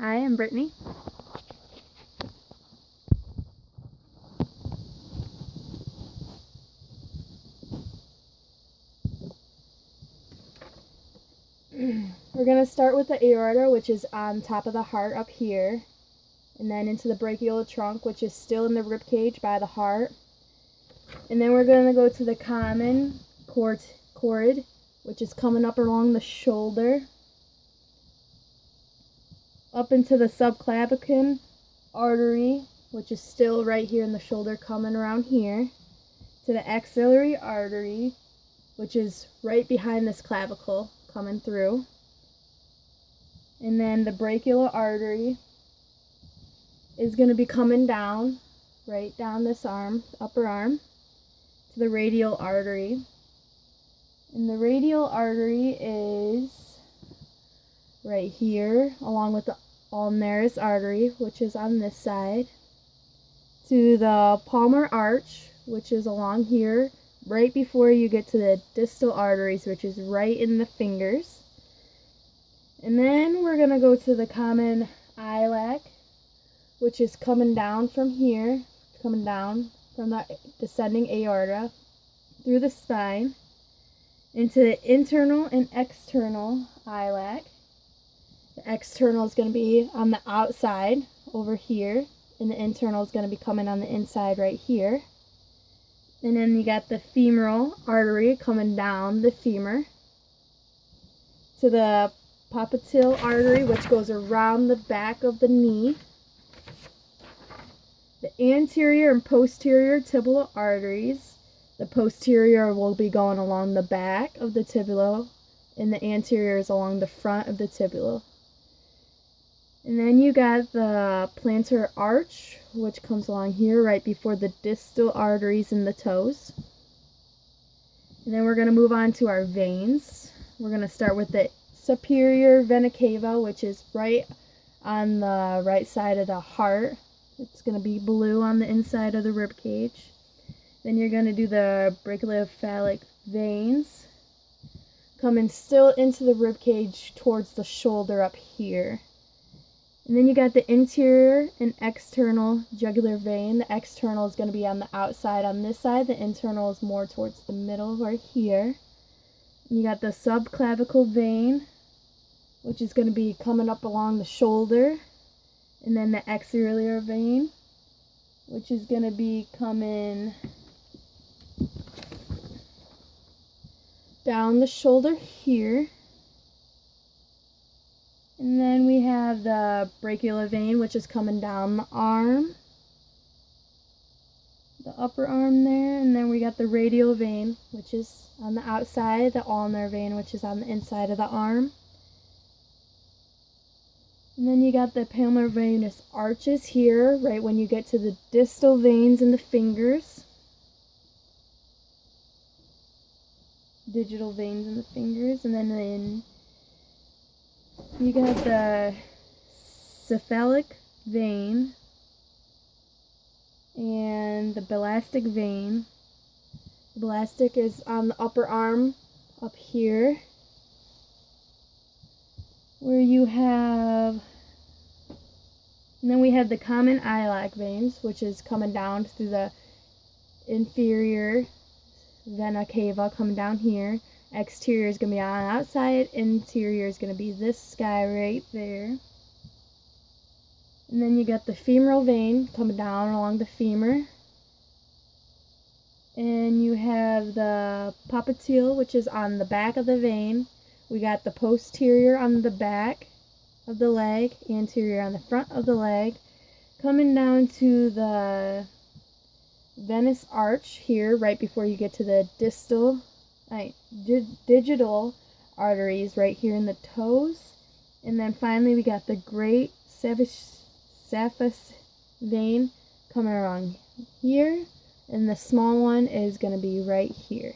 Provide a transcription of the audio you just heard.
Hi, I'm Brittany. We're going to start with the aorta, which is on top of the heart up here, and then into the brachial trunk, which is still in the rib cage by the heart. And then we're going to go to the common cord, which is coming up along the shoulder, up into the subclavian artery, which is still right here in the shoulder, coming around here, to the axillary artery, which is right behind this clavicle, coming through. And then the brachial artery is going to be coming down, right down this arm, upper arm, to the radial artery. And the radial artery is right here, along with the ulnaris artery, which is on this side, to the palmar arch, which is along here, right before you get to the distal arteries, which is right in the fingers. And then we're going to go to the common iliac, which is coming down from here, coming down from the descending aorta through the spine into the internal and external iliac. The external is going to be on the outside over here, and the internal is going to be coming on the inside right here. And then you got the femoral artery coming down the femur to the popliteal artery, which goes around the back of the knee. The anterior and posterior tibial arteries. The posterior will be going along the back of the tibula, and the anterior is along the front of the tibula. And then you got the plantar arch, which comes along here right before the distal arteries in the toes. And then we're going to move on to our veins. We're going to start with the superior vena cava, which is right on the right side of the heart. It's going to be blue on the inside of the rib cage. Then you're going to do the brachiocephalic veins, coming still into the rib cage towards the shoulder up here. And then you got the interior and external jugular vein. The external is going to be on the outside on this side. The internal is more towards the middle right here. And you got the subclavicle vein, which is going to be coming up along the shoulder. And then the axillary vein, which is going to be coming down the shoulder here. And then we have the brachial vein, which is coming down the arm, the upper arm there. And then we got the radial vein, which is on the outside, the ulnar vein, which is on the inside of the arm. And then you got the palmar venous arches here, right when you get to the distal veins in the fingers. Digital veins in the fingers. And then you got the cephalic vein and the balastic vein. The balastic is on the upper arm up here, where you have, and then we have the common iliac veins, which is coming down through the inferior vena cava, coming down here. Exterior is going to be on the outside, interior is going to be this guy right there. And then you got the femoral vein coming down along the femur. And you have the popliteal, which is on the back of the vein. We got the posterior on the back of the leg, anterior on the front of the leg, coming down to the venous arch here, right before you get to the digital arteries right here in the toes. And then finally we got the great cephus vein coming around here, and the small one is going to be right here.